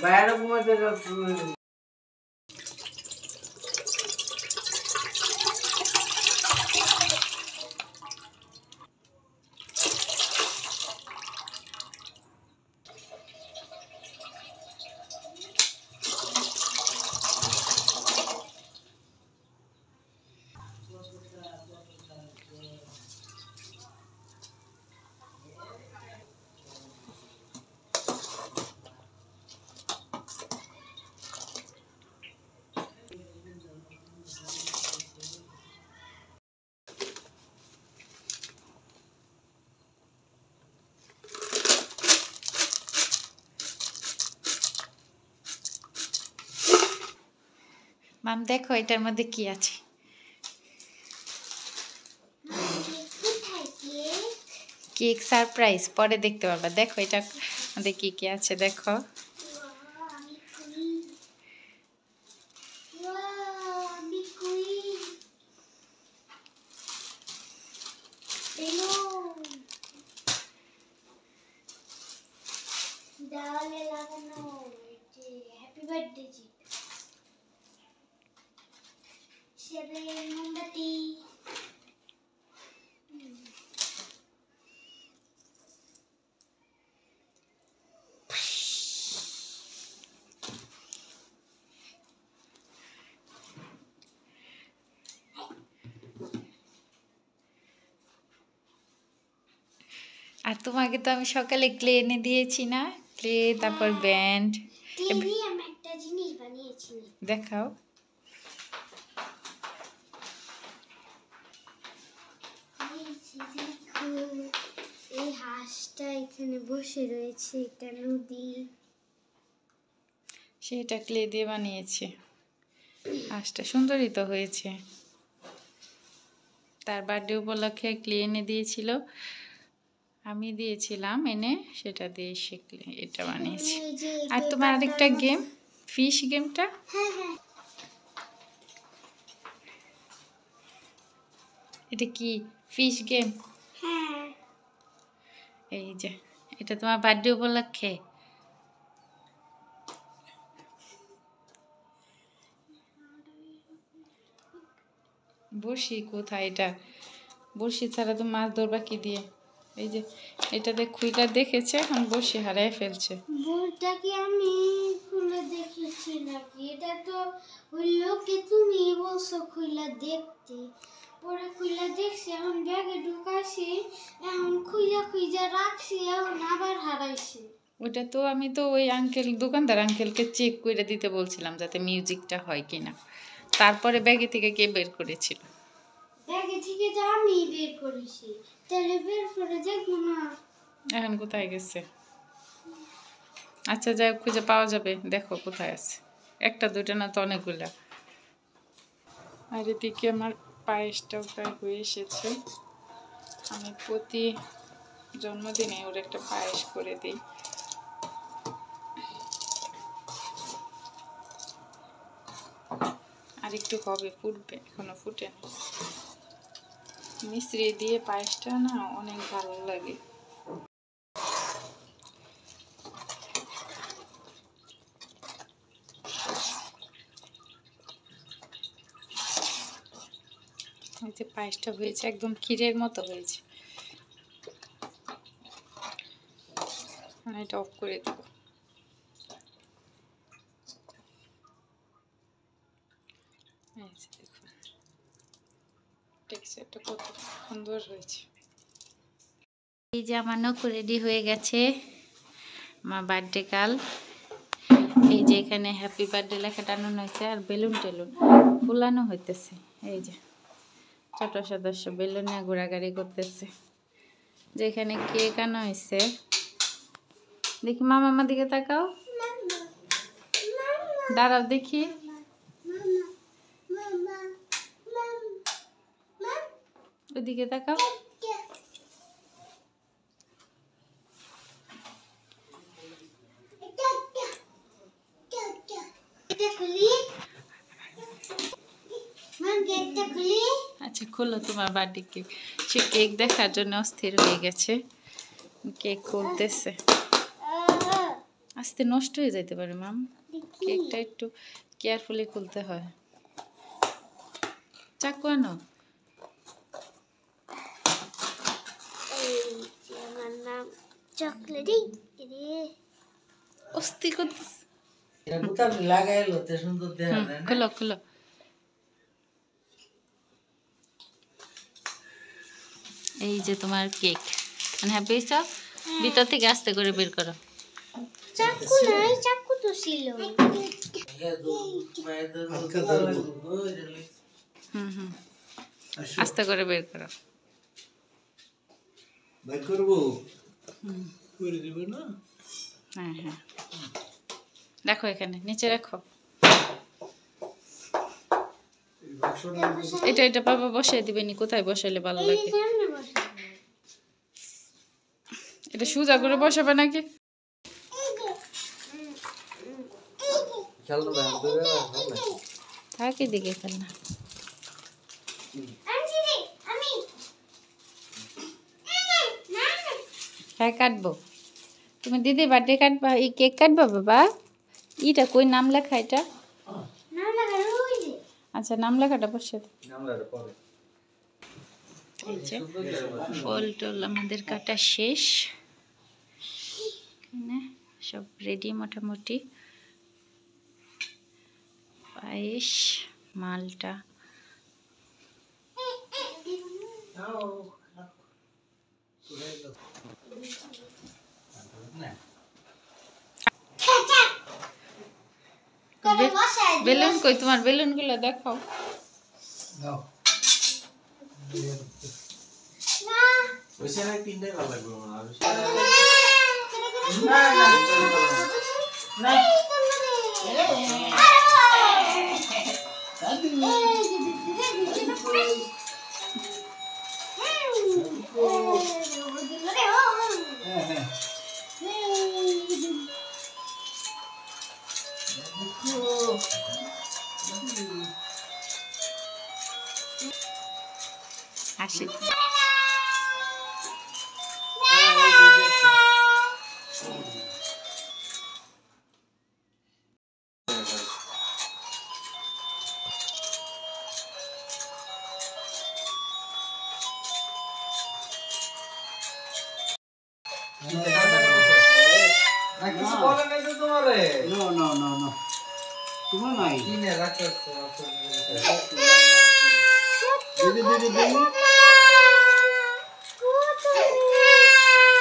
বাইরে ঘুমাতে মাম দেখো এটার মধ্যে কি আছে কেক সারপ্রাইজ পরে দেখতে পারবা দেখো এটার মধ্যে কি কি আছে দেখো দেওয়ালে লাগানো যে হ্যাপি বার্থডে জি সেবে মোমবাতি আর তোমাকে তো আমি সকালে ক্লে এনে দিয়েছি না ক্লে তারপর ব্যান্ড টিভি আমি একটা জিনিস বানিয়েছি দেখাও এই হাঁসটা এখানে বসে রয়েছে এটা নদী সেটা ক্লে দিয়ে বানিয়েছে হাঁসটা সুন্দরই তো হয়েছে তার বার্থডে উপলক্ষে ক্লে এনে দিয়েছিল আমি দিয়েছিলাম এনে সেটা দিয়ে সে ক্লে এটা বানিয়েছে আর তোমার আরেকটা গেম ফিশ গেমটা হ্যাঁ হ্যাঁ এটা কি ফিশ গেম হ্যাঁ এই যে এটা তোমার বার্থডে উপলক্ষে বড়শি কোথায় এটা বড়শি ছাড়া তো মাছ ধরবা কি দিয়ে এই যে এটাতে খুইলা দেখেছে এখন বড়শি হারায় ফেলছে বলটা কি আমি খুলে দেখেছি নাকি এটা তো ওই লোকে তুমি বলছো খুলে দেখতে পরে খুলে দেখছি এখন ব্যাগে ঢুকাইছি এখন খুঁজা রাখছি এখন আবার হারাইছি ওটা তো আমি তো ওই আঙ্কেল দোকানদার আঙ্কেলকে চেক করে দিতে বলছিলাম যাতে মিউজিকটা হয় কিনা তারপরে ব্যাগে থেকে কে বের করেছিল ব্যাগে থেকে তো আমি বের করেছি তাহলে বের করে দেখবো না এখন কোথায় গেছে আচ্ছা যাই হোক খুঁজে পাওয়া যাবে দেখো কোথায় আছে একটা দুইটা না তো অনেকগুলা আর এদিকে আমার পায়েসটাও প্রায় হয়ে এসেছে আমি প্রতি জন্মদিনে ওর একটা পায়েস করে দিই আর একটু হবে ফুটবে এখনো ফুটেনি মিশ্রি দিয়ে পায়েসটা না অনেক ভালো লাগে এই যে পায়েসটা হয়েছে একদম ক্ষীরের মতো হয়েছে এটা অফ করে দেব এই যে দেখুন টেক্সচারটা কত সুন্দর হয়েছে এই যে আমার নকু রেডি হয়ে গেছে আমার বার্থডে কাল এই যে এখানে হ্যাপি বার্থডে লেখা টানানো হয়েছে আর বেলুন টেলুন ফুলানো হইতেছে এই যে ছোট সদস্য বেলুন নিয়ে ঘোরাঘুরি করতেছে যেখানে কেক আনা হয়েছে দেখি মামা আমার দিকে তাকাও দাঁড়াও দেখি ওইদিকে তাকাও এটা খুলি মান গেটটা খুলি আচ্ছা খোলো তোমার বার্থডে কেক। সে কেক দেখার জন্য অস্থির হয়ে গেছে, কেক খুলতেছে। আস্তে নষ্ট হয়ে যেতে পারে মাম, কেকটা একটু কেয়ারফুলি খুলতে হয়। চাকু আনো। আমার নাম চকলেট রে অস্থির করতেছে। এটা বুতাম লাগাইলো তে সুন্দর দেখা যায় না? খোলো খোলো। এই যে তোমার কেক, মানে হ্যাপি সব ভিতর থেকে আস্তে করে বের করো। চাকু নাই, চাকু তো ছিল। হুম আস্তে করে বের করো। বের করবো হুম করে দিব না। হ্যাঁ হ্যাঁ দেখো এখানে নিচে রাখো। এটা এটা বাবা বসাই দিবেনি, কোথায় বসাইলে ভালো লাগে? সামনে বসে এটা সোজা করে বসাবে নাকি? খেলনা দাম তো থাকে দিকে ফেলনা। আমি হ্যাঁ কাটবো। তুমি দিদি বার্থডে কাটবা, এই কেক কাটবা বাবা? ইটা কই নাম লেখা এটা? না লাগা ওই যে আচ্ছা নাম লেখাটা বসে দাও। নামলারে পরে এই যে ফল টল আমাদের কাটা শেষ, এখানে সব রেডি মোটামুটি। পায়েস, মালটা, কবে বসায় দিও বেলুন কই তোমার? বেলুন গুলো দেখাও। নাও না ওইসে না তিনটাই ভালো লাগবে মনে হয়। না হাসি। কিছু বলে নাই তো তোমারে? No, no, no, no. তোমার নাই। কিনে রাখতেছে দিদি, দিদি, দিদি।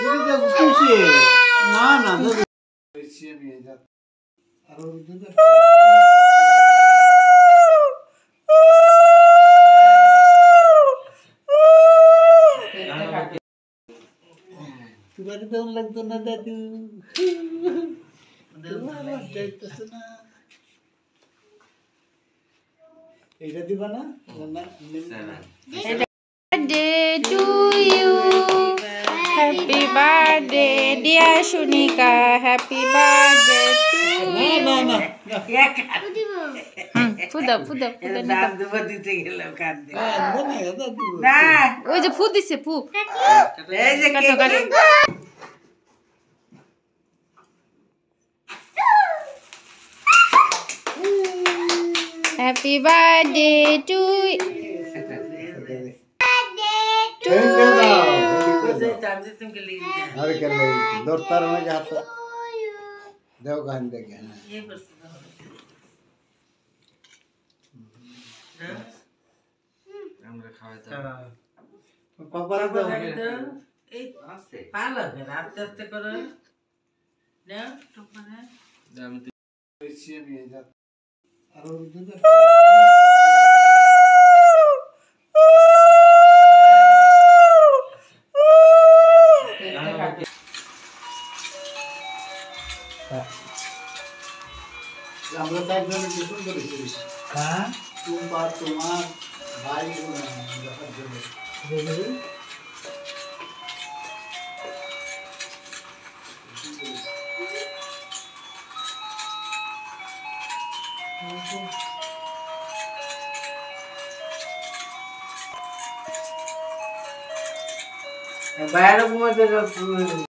দিদি দেব খুশি। না, না, দাদা। বেশি নিয়ে যা। আর ওর দিদি। তোমার তেমন লাগতো না দাদু। তোমার লাগতো না। এইটা দিবা না? না, Birthday to you, happy birthday dear Shunika, happy birthday to you. না, না, না। ফুদা ফুদা ফুদা না। দাম দেবো দিতে গেলাম কাঁদতে। দাদু। না ওই যে ফু দিছে ফু। এই যে কাটো কাটো। Happy birthday to you. अरे क्या ले दौड़ तार में जाता देव गान दे गया আমরা খাওয়াইতে पापा रे दो এই আছে পালা ফের আস্তে আস্তে করে না তোমরা আমি তো बेची नहीं जा और वो दूध আমরা সাইড में टिफिन করেছি হ্যাঁ তোমার ভাই দেখার জন্য বাইরে ঘুমাতে